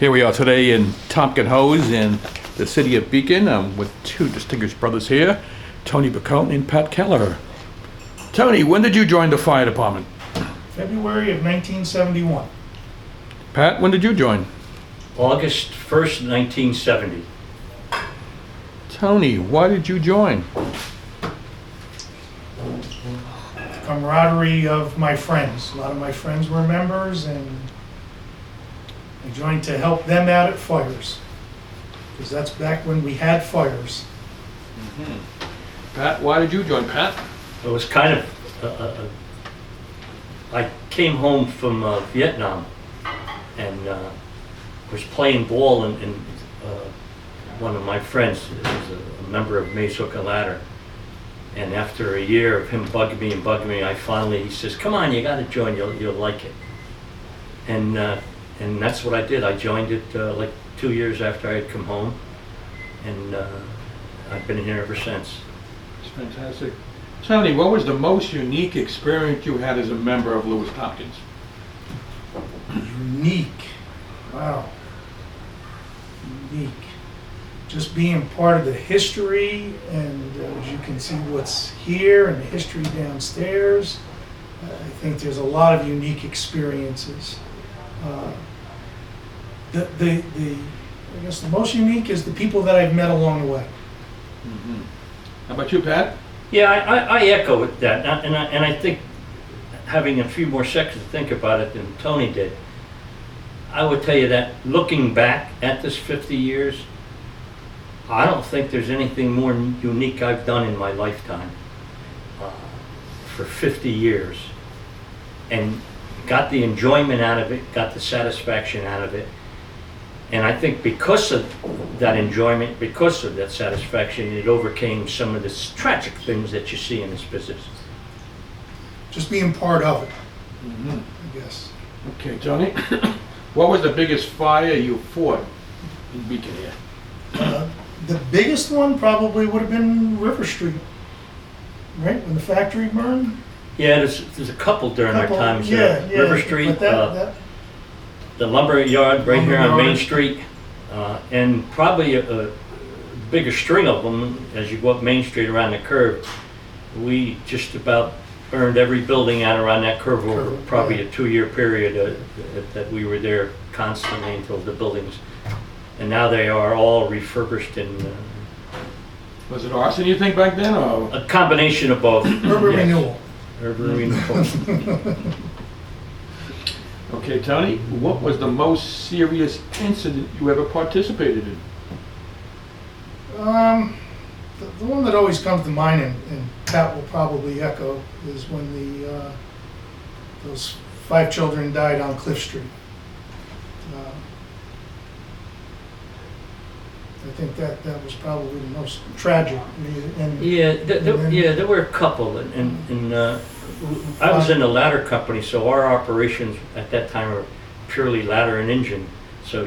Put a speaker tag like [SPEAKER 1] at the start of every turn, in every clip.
[SPEAKER 1] Here we are today in Tompkins Hose in the city of Beacon. I'm with two distinguished brothers here, Tony Piccone and Pat Kelliher. Tony, when did you join the fire department?
[SPEAKER 2] February of 1971.
[SPEAKER 1] Pat, when did you join?
[SPEAKER 3] August 1st, 1970.
[SPEAKER 1] Tony, why did you join?
[SPEAKER 2] Camaraderie of my friends. A lot of my friends were members, and I joined to help them out at fires, because that's back when we had fires.
[SPEAKER 1] Pat, why did you join, Pat?
[SPEAKER 3] It was kind of, I came home from Vietnam and was playing ball, and one of my friends was a member of Mase and Ladder. And after a year of him bugging me, he says, "Come on, you got to join. You'll like it." And that's what I did. I joined it like 2 years after I had come home, and I've been here ever since.
[SPEAKER 1] It's fantastic. Tony, what was the most unique experience you had as a member of Lewis Tompkins?
[SPEAKER 2] Unique. Wow. Unique. Just being part of the history, and as you can see what's here and the history downstairs, I think there's a lot of unique experiences. I guess the most unique is the people that I've met along the way.
[SPEAKER 1] How about you, Pat?
[SPEAKER 3] Yeah, I echo that, and I think, having a few more seconds to think about it than Tony did, I would tell you that looking back at this 50 years, I don't think there's anything more unique I've done in my lifetime for 50 years, and got the enjoyment out of it, got the satisfaction out of it. And I think because of that enjoyment, because of that satisfaction, it overcame some of the tragic things that you see in this business.
[SPEAKER 2] Just being part of it, I guess.
[SPEAKER 1] Okay, Tony. What was the biggest fire you fought in Beacon here?
[SPEAKER 2] The biggest one probably would have been River Street, right, when the factory burned.
[SPEAKER 3] Yeah, there's a couple during our times.
[SPEAKER 2] Yeah.
[SPEAKER 3] River Street,
[SPEAKER 2] But
[SPEAKER 3] the lumber yard right here on
[SPEAKER 2] Lumber
[SPEAKER 3] Main
[SPEAKER 2] yard.
[SPEAKER 3] Street, and probably a bigger string of them as you go up Main Street around the curve. We just about burned every building out around that curve over probably a 2-year period that we were there constantly until the buildings. And now they are all refurbished and
[SPEAKER 1] Was it arson, you think, back then, or?
[SPEAKER 3] a combination of both.
[SPEAKER 2] urban
[SPEAKER 3] Yes.
[SPEAKER 2] renewal.
[SPEAKER 3] Urban renewal.
[SPEAKER 1] Okay, Tony, what was the most serious incident you ever participated in?
[SPEAKER 2] The one that always comes to mind, and Pat will probably echo, is when those 5 children died on Cliff Street. I think that was probably the most tragic. And
[SPEAKER 3] There were a couple, and I was in the ladder company, so our operations at that time were purely ladder and engine. So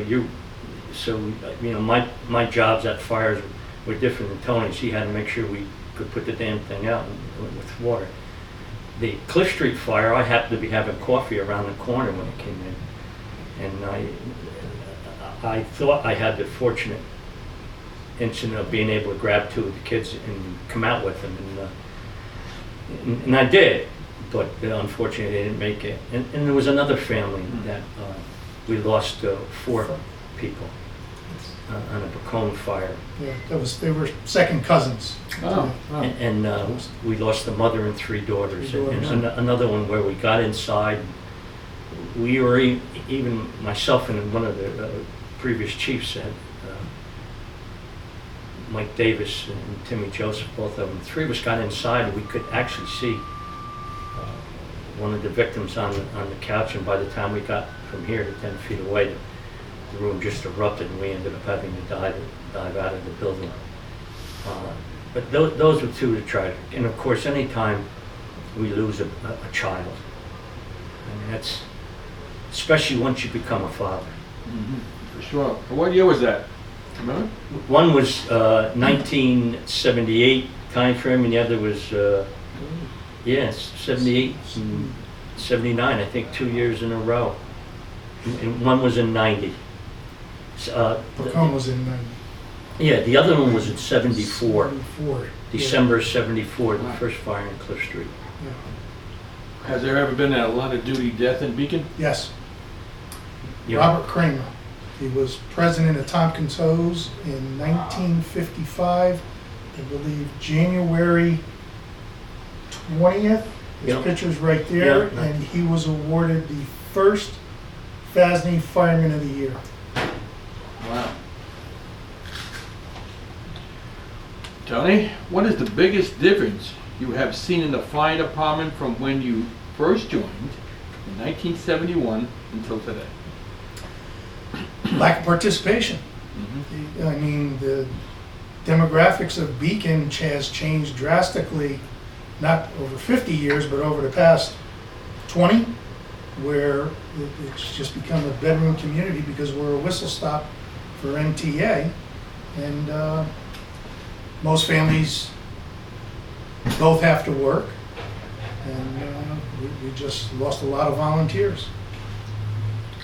[SPEAKER 3] my jobs at fires were different than Tony's. He had to make sure we could put the damn thing out with water. The Cliff Street fire, I happened to be having coffee around the corner when it came in, and I thought I had the fortunate incident of being able to grab 2 of the kids and come out with them, and I did, but unfortunately they didn't make it. And there was another family that we lost 4 people on a Piccone fire.
[SPEAKER 2] yeah, they were second cousins.
[SPEAKER 1] Oh.
[SPEAKER 3] And we lost the mother and 3 daughters.
[SPEAKER 2] Three daughters.
[SPEAKER 3] And another one where we got inside, we were even myself and one of the previous chiefs said, Mike Davis and Timmy Joseph, both of them, 3 of us got inside, and we could actually see one of the victims on the couch, and by the time we got from here to 10 feet away, the room just erupted, and we ended up having to dive out of the building. But those were 2 of the tragic. And of course, any time we lose a child, I mean, that's, especially once you become a father.
[SPEAKER 1] For sure. What year was that? Remember?
[SPEAKER 3] One was 1978 time frame, and the other was 78 and 79, I think 2 years in a row. And one was in 90.
[SPEAKER 2] Piccone was in
[SPEAKER 3] Yeah, the other one was in 74,
[SPEAKER 2] 74.
[SPEAKER 3] December 74, the first fire in Cliff Street.
[SPEAKER 2] Yeah.
[SPEAKER 1] Has there ever been a line of duty death in Beacon?
[SPEAKER 2] Yes,
[SPEAKER 3] Yeah.
[SPEAKER 2] Robert Kramer. He was president of Tompkins Hose in 1955, I believe January 20th. His
[SPEAKER 3] Yep.
[SPEAKER 2] picture's right there,
[SPEAKER 3] Yeah.
[SPEAKER 2] and he was awarded the first FASNY Fireman of the Year.
[SPEAKER 1] Wow. Tony, what is the biggest difference you have seen in the fire department from when you first joined in 1971 until today?
[SPEAKER 2] Lack of participation. I mean, the demographics of Beacon has changed drastically, not over 50 years, but over the past 20, where it's just become a bedroom community because we're a whistle stop for MTA. And most families both have to work. And we just lost a lot of volunteers.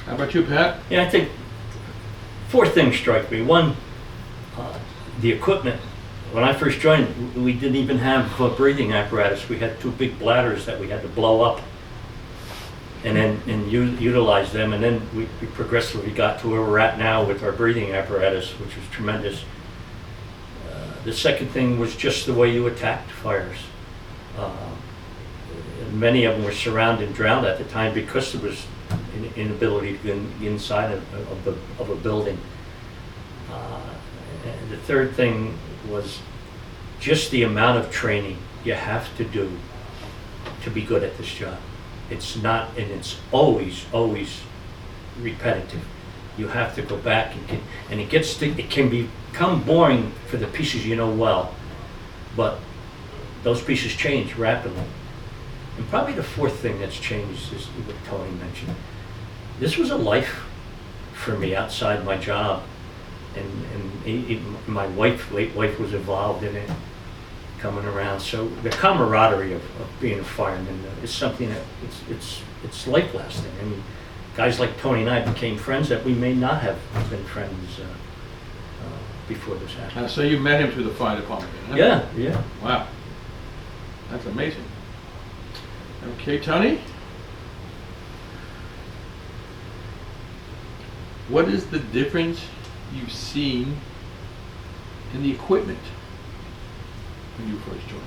[SPEAKER 1] How about you, Pat?
[SPEAKER 3] Yeah, I think four things strike me. One, the equipment. When I first joined, we didn't even have a breathing apparatus. We had two big bladders that we had to blow up and then utilize them. And then we progressively got to where we're at now with our breathing apparatus, which was tremendous. The second thing was just the way you attacked fires. Many of them were surrounded and drowned at the time because there was an inability to get inside of a building. And the third thing was just the amount of training you have to do to be good at this job. It's not, and it's always repetitive. You have to go back and it can become boring for the pieces you know well, but those pieces change rapidly. And probably the fourth thing that's changed is what Tony mentioned. This was a life for me outside my job, and my late wife was involved in it, coming around. So the camaraderie of being a fireman is something that it's life lasting. I mean, guys like Tony and I became friends that we may not have been friends before this happened.
[SPEAKER 1] So you met him through the fire department, huh?
[SPEAKER 3] Yeah.
[SPEAKER 1] Wow. That's amazing. Okay, Tony? What is the difference you've seen in the equipment when you first joined?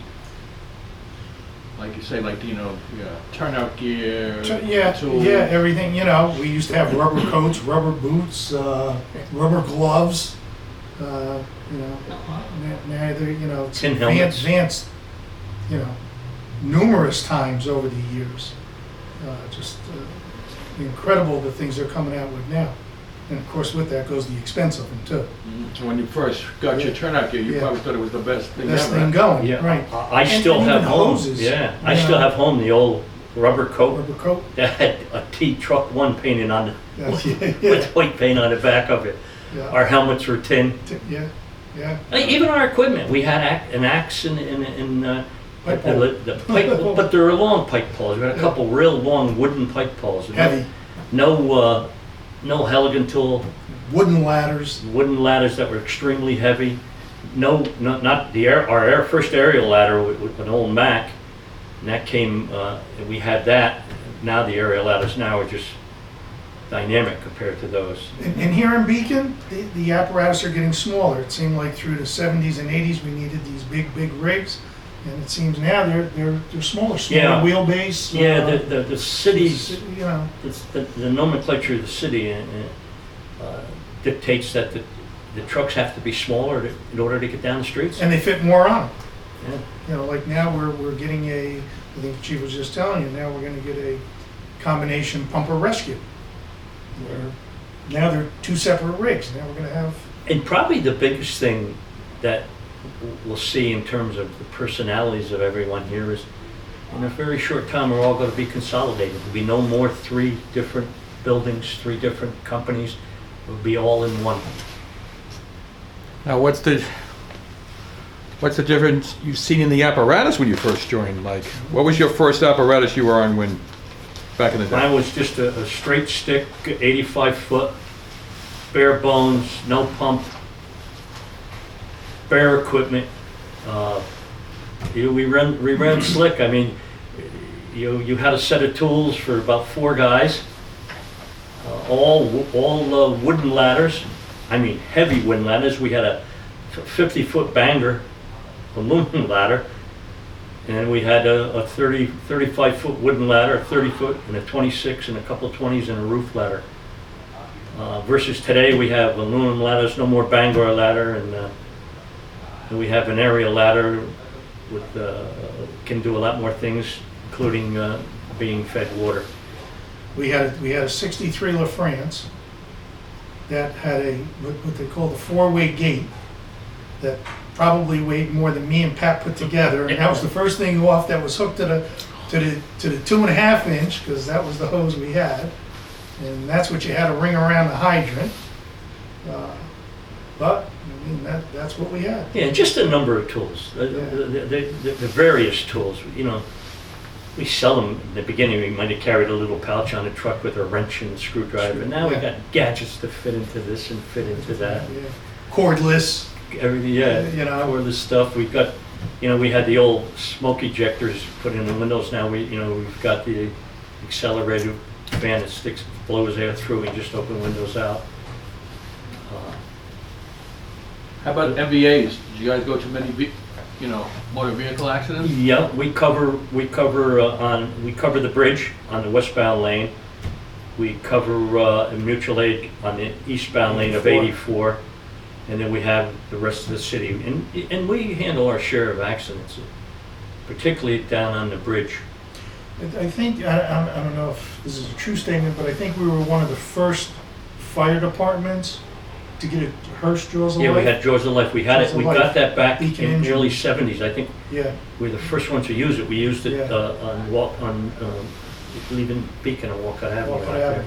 [SPEAKER 1] Like you say, turnout gear, tools.
[SPEAKER 2] Yeah, everything, we used to have rubber coats, rubber boots, rubber gloves, now they're, it's
[SPEAKER 3] Tin helmets.
[SPEAKER 2] advanced, numerous times over the years. Just incredible the things they're coming out with now. And of course, with that goes the expense of them too.
[SPEAKER 1] So when you first got your turnout gear, you probably thought it was the best thing
[SPEAKER 2] Best
[SPEAKER 1] ever.
[SPEAKER 2] thing going,
[SPEAKER 3] Yeah.
[SPEAKER 2] right.
[SPEAKER 3] I still
[SPEAKER 2] and
[SPEAKER 3] have
[SPEAKER 2] even
[SPEAKER 3] home.
[SPEAKER 2] hoses,
[SPEAKER 3] Yeah, I still have home the old rubber coat
[SPEAKER 2] Rubber coat.
[SPEAKER 3] that had a T truck 1 painted on
[SPEAKER 2] Yes,
[SPEAKER 3] with white paint on the back of it.
[SPEAKER 2] Yeah.
[SPEAKER 3] Our helmets were tin.
[SPEAKER 2] Yeah.
[SPEAKER 3] Even our equipment, we had an axe and
[SPEAKER 2] Pipe pole.
[SPEAKER 3] the pipe, but there were long pipe poles. We had a couple real long wooden pipe poles.
[SPEAKER 2] Heavy.
[SPEAKER 3] No Halligan tool.
[SPEAKER 2] Wooden ladders.
[SPEAKER 3] Wooden ladders that were extremely heavy. Not our first aerial ladder with an old Mac, and that came. We had that. Now the aerial ladders now are just dynamic compared to those.
[SPEAKER 2] And here in Beacon, the apparatus are getting smaller. It seemed like through the 70s and 80s we needed these big rigs, and it seems now they're smaller
[SPEAKER 3] Yeah.
[SPEAKER 2] wheelbase.
[SPEAKER 3] Yeah, the cities,
[SPEAKER 2] You
[SPEAKER 3] the nomenclature of the city dictates that the trucks have to be smaller in order to get down the streets.
[SPEAKER 2] and they fit more on them.
[SPEAKER 3] Yeah.
[SPEAKER 2] Like now we're getting I think the chief was just telling you, now we're going to get a combination pumper rescue. Where now they're two separate rigs. Now we're going to have.
[SPEAKER 3] And probably the biggest thing that we'll see in terms of the personalities of everyone here is in a very short time we're all going to be consolidated. There'll be no more 3 different buildings, 3 different companies. We'll be all in one.
[SPEAKER 1] Now, what's the difference you've seen in the apparatus when you first joined? Like, what was your first apparatus you were on back in the day?
[SPEAKER 3] Mine was just a straight stick, 85-foot bare bones, no pump, bare equipment. We ran slick. I mean, you had a set of tools for about 4 guys, all wooden ladders. I mean, heavy wooden ladders. We had a 50-foot Bangor aluminum ladder, and we had a 35-foot wooden ladder, a 30-foot, and a 26, and a couple of 20s, and a roof ladder. Versus today, we have aluminum ladders, no more Bangor ladder, and we have an aerial ladder with can do a lot more things, including being fed water.
[SPEAKER 2] We had a 63 LaFrance that had what they call the 4-way gate that probably weighed more than me and Pat put together, and that was the first thing off that was hooked to the 2.5 inch, because that was the hose we had, and that's what you had to ring around the hydrant. But I mean, that's what we had.
[SPEAKER 3] Yeah, just a number of tools, the various tools. You know, we sell them in the beginning. We might have carried a little pouch on a truck with a wrench and a screwdriver. Now we got gadgets to fit into this and fit into that.
[SPEAKER 2] Yeah. Cordless.
[SPEAKER 3] Everything, yeah.
[SPEAKER 2] You know,
[SPEAKER 3] all this stuff. We've got, you know, we had the old smoke ejectors put in the windows. Now we've got the accelerated fan that blows air through and just open windows out.
[SPEAKER 1] How about MVAs? Did you guys go to many, motor vehicle accidents?
[SPEAKER 3] Yeah, we cover the bridge on the westbound lane. We cover a mutual aid on the eastbound lane of 84, and then we have the rest of the city. And we handle our share of accidents, particularly down on the bridge.
[SPEAKER 2] I think, I don't know if this is a true statement, but I think we were one of the first fire departments to get a Hearst Jaws of
[SPEAKER 3] Yeah,
[SPEAKER 2] Life.
[SPEAKER 3] we had Jaws of Life. We had
[SPEAKER 2] Jaws
[SPEAKER 3] it.
[SPEAKER 2] of
[SPEAKER 3] We
[SPEAKER 2] Life.
[SPEAKER 3] got that back
[SPEAKER 2] Beacon
[SPEAKER 3] in the
[SPEAKER 2] engine.
[SPEAKER 3] early 70s. I think
[SPEAKER 2] Yeah,
[SPEAKER 3] we were the first ones to use it. We used it
[SPEAKER 2] Yeah.
[SPEAKER 3] leaving Beacon and Walcott Avenue.
[SPEAKER 2] Walcott
[SPEAKER 3] out there.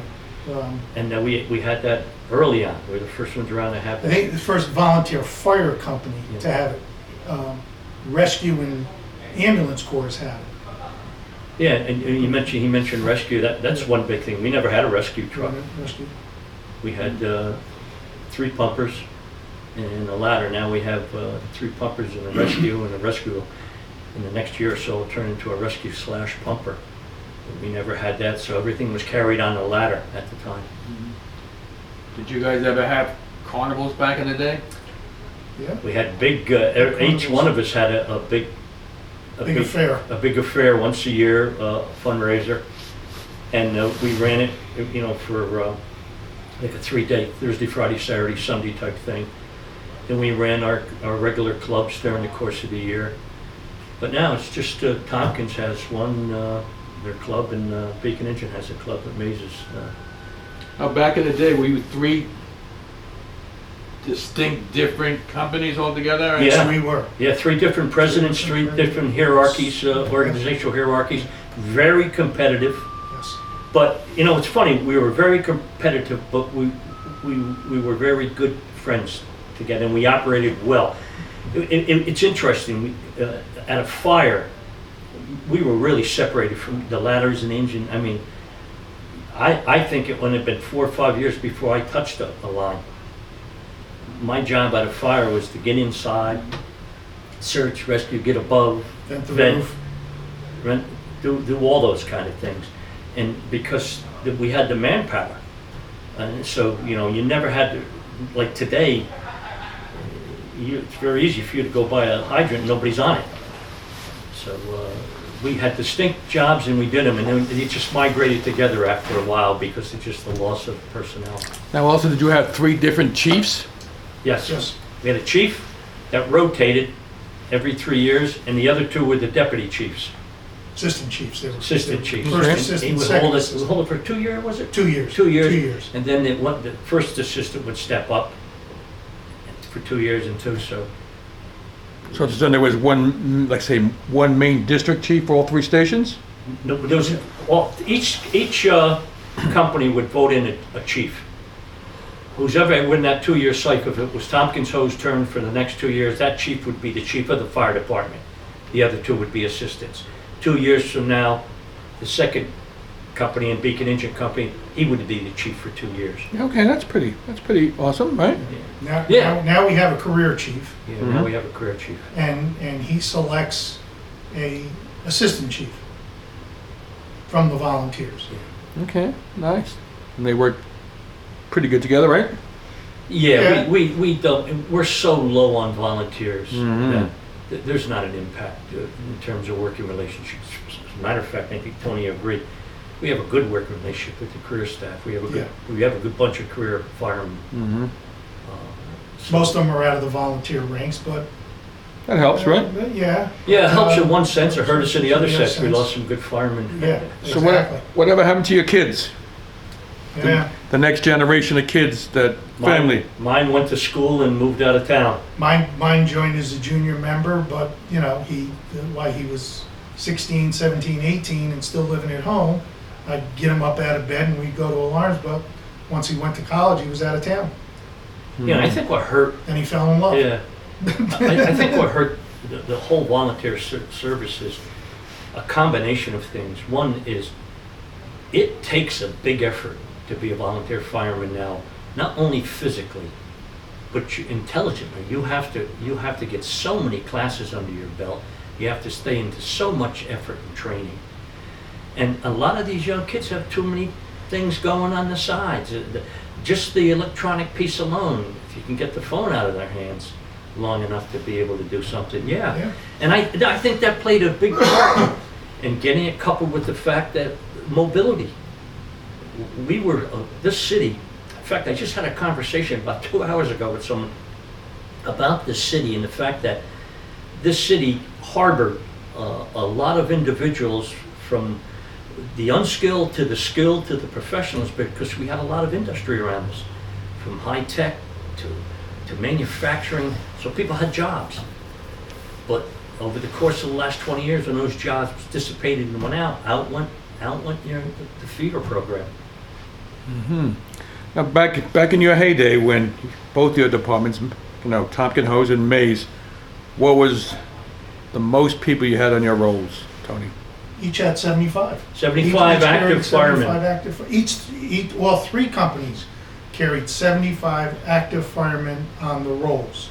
[SPEAKER 2] Avenue.
[SPEAKER 3] And we had that early on. We were the first ones around to have
[SPEAKER 2] I
[SPEAKER 3] it.
[SPEAKER 2] think the first volunteer fire company
[SPEAKER 3] Yeah.
[SPEAKER 2] to have it. Rescue and ambulance corps had it.
[SPEAKER 3] Yeah, and he mentioned rescue. That's one big thing. We never had a rescue truck.
[SPEAKER 2] Rescue.
[SPEAKER 3] We had 3 pumpers and a ladder. Now we have 3 pumpers and a rescue, and a rescue in the next year or so will turn into a rescue/pumper. But we never had that, so everything was carried on the ladder at the time.
[SPEAKER 1] Did you guys ever have carnivals back in the day?
[SPEAKER 2] Yeah.
[SPEAKER 3] We had big, each one of us had a big
[SPEAKER 2] Affair.
[SPEAKER 3] a big affair once a year, fundraiser, and we ran it, for like a 3-day, Thursday, Friday, Saturday, Sunday type thing. Then we ran our regular clubs during the course of the year. But now it's just Tompkins has one, their club, and Beacon Engine has a club at Mase's.
[SPEAKER 1] Now, back in the day, were you 3 distinct, different companies altogether?
[SPEAKER 3] Yeah.
[SPEAKER 2] So we were.
[SPEAKER 3] Yeah, 3 different presidents, 3 different hierarchies, organizational hierarchies, very competitive.
[SPEAKER 2] Yes.
[SPEAKER 3] But, it's funny, we were very competitive, but we were very good friends together, and we operated well. It's interesting, at a fire, we were really separated from the ladders and the engine. I mean, I think it would have been 4 or 5 years before I touched a line. My job at a fire was to get inside, search, rescue, get above,
[SPEAKER 2] Vent the roof.
[SPEAKER 3] do all those kind of things. And because we had the manpower, and so you never had to, like today, it's very easy for you to go buy a hydrant and nobody's on it. So we had distinct jobs and we did them, and then it just migrated together after a while because it's just the loss of personnel.
[SPEAKER 1] Now, also, did you have 3 different chiefs?
[SPEAKER 3] Yes.
[SPEAKER 2] Yes.
[SPEAKER 3] We had a chief that rotated every 3 years, and the other 2 were the deputy chiefs,
[SPEAKER 2] Assistant chiefs. They were.
[SPEAKER 3] assistant chiefs.
[SPEAKER 2] First
[SPEAKER 3] And
[SPEAKER 2] assistant,
[SPEAKER 3] he would
[SPEAKER 2] second
[SPEAKER 3] hold it
[SPEAKER 2] assistant.
[SPEAKER 3] for 2 years, was it?
[SPEAKER 2] 2 years.
[SPEAKER 3] 2 years.
[SPEAKER 2] 2 years.
[SPEAKER 3] And then the first assistant would step up for 2 years and 2, so.
[SPEAKER 1] So then there was one, like say, one main district chief for all 3 stations?
[SPEAKER 3] No, there was, each company would vote in a chief. Who's ever win that 2-year cycle, if it was Tompkins Hose turn for the next 2 years, that chief would be the chief of the fire department. The other 2 would be assistants. 2 years from now, the second Company and Beacon Engine Company, he would be the chief for 2 years.
[SPEAKER 1] Okay, that's pretty awesome, right?
[SPEAKER 2] Now we have a career chief,
[SPEAKER 3] Yeah, now we have a career chief.
[SPEAKER 2] and he selects a assistant chief from the volunteers.
[SPEAKER 1] Okay, nice. And they work pretty good together, right?
[SPEAKER 3] Yeah,
[SPEAKER 2] Yeah.
[SPEAKER 3] we don't, we're so low on volunteers
[SPEAKER 1] Mhm.
[SPEAKER 3] that there's not an impact in terms of working relationships. As a matter of fact, I think Tony agreed, we have a good working relationship with the career staff. We have a good bunch of career firemen.
[SPEAKER 1] Mm-hmm.
[SPEAKER 2] Most of them are out of the volunteer ranks, but
[SPEAKER 1] That helps, right?
[SPEAKER 2] yeah.
[SPEAKER 3] Yeah, it helps in one sense, it hurt us in the other
[SPEAKER 2] Yeah,
[SPEAKER 3] sense. We
[SPEAKER 2] sense.
[SPEAKER 3] lost some good firemen.
[SPEAKER 2] Yeah,
[SPEAKER 1] So
[SPEAKER 2] exactly.
[SPEAKER 1] whatever happened to your kids?
[SPEAKER 2] Yeah,
[SPEAKER 1] The next generation of kids, that family?
[SPEAKER 3] Mine went to school and moved out of town.
[SPEAKER 2] mine joined as a junior member, but you know, while he was 16, 17, 18 and still living at home, I'd get him up out of bed and we'd go to alarms, but once he went to college, he was out of town.
[SPEAKER 3] Yeah, and I think what hurt,
[SPEAKER 2] And he fell in love.
[SPEAKER 3] yeah, I think what hurt the whole volunteer service is a combination of things. One is, it takes a big effort to be a volunteer fireman now, not only physically, but intelligently. You have to get so many classes under your belt. You have to stay into so much effort and training. And a lot of these young kids have too many things going on the sides. Just the electronic piece alone, if you can get the phone out of their hands long enough to be able to do something, yeah. And I think that played a big part in getting it coupled with the fact that mobility. We were, this city, in fact, I just had a conversation about 2 hours ago with someone about this city and the fact that this city harbored a lot of individuals from the unskilled to the skilled to the professionals, because we had a lot of industry around us, from high tech to manufacturing, so people had jobs. But over the course of the last 20 years, when those jobs dissipated and went out went the feeder program.
[SPEAKER 1] Mm-hmm. Now, back in your heyday, when both your departments, Tompkins Hose and Mase, what was the most people you had on your rolls, Tony?
[SPEAKER 2] Each had 75.
[SPEAKER 3] 75
[SPEAKER 2] Each
[SPEAKER 3] active
[SPEAKER 2] carried 75
[SPEAKER 3] firemen.
[SPEAKER 2] active. Well, 3 companies carried 75 active firemen on the rolls.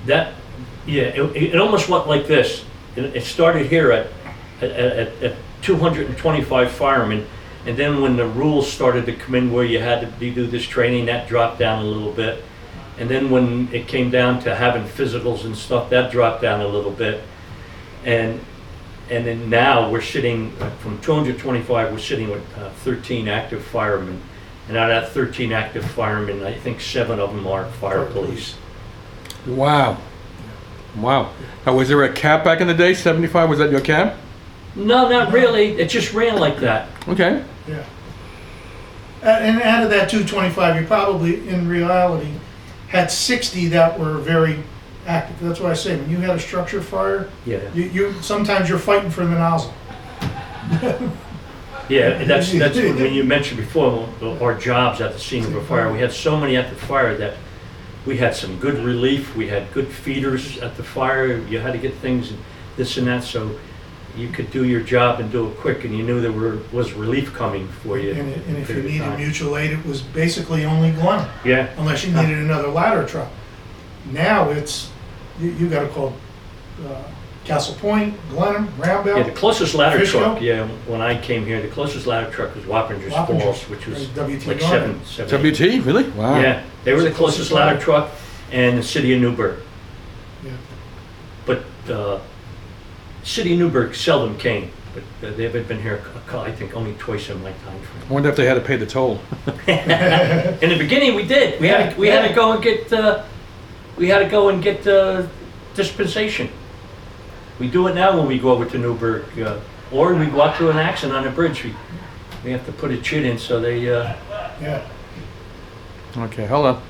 [SPEAKER 3] It almost went like this. It started here at 225 firemen, and then when the rules started to come in where you had to do this training, that dropped down a little bit. And then when it came down to having physicals and stuff, that dropped down a little bit. And then now we're sitting, from 225, we're sitting with 13 active firemen. And out of that 13 active firemen, I think 7 of them are fire police.
[SPEAKER 1] Wow. Now, was there a cap back in the day? 75, was that your cap?
[SPEAKER 3] No, not really. It just ran like that.
[SPEAKER 1] Okay.
[SPEAKER 2] Yeah. And out of that 225, you probably, in reality, had 60 that were very active. That's what I say. When you had a structure fire,
[SPEAKER 3] Yeah.
[SPEAKER 2] you sometimes you're fighting for the nozzle.
[SPEAKER 3] Yeah, that's when you mentioned before our jobs at the scene of a fire. We had so many at the fire that we had some good relief. We had good feeders at the fire. You had to get things and this and that, so you could do your job and do it quick, and you knew there was relief coming for you.
[SPEAKER 2] And if you needed mutual aid, it was basically only Glenn,
[SPEAKER 3] Yeah.
[SPEAKER 2] unless you needed another ladder truck. Now it's you got to call Castle Point, Glenham, Roundabout.
[SPEAKER 3] Yeah, the closest ladder
[SPEAKER 2] Fishkill?
[SPEAKER 3] truck, when I came here, the closest ladder truck was Wappingers Falls, which was
[SPEAKER 2] WT
[SPEAKER 3] like
[SPEAKER 2] Garden.
[SPEAKER 3] seven.
[SPEAKER 1] WT, really? Wow.
[SPEAKER 3] Yeah, they were the closest ladder truck, and the city of Newburgh.
[SPEAKER 2] Yeah.
[SPEAKER 3] But city of Newburgh seldom came, but they've been here, I think, only twice in my time
[SPEAKER 1] I
[SPEAKER 3] frame.
[SPEAKER 1] wonder if they had to pay the toll.
[SPEAKER 3] In the beginning, we did. We had to go and get dispensation. We do it now when we go over to Newburgh, or we go out to an accident on a bridge. We have to put a chit in, so they.
[SPEAKER 2] Yeah.
[SPEAKER 1] Okay, hold on.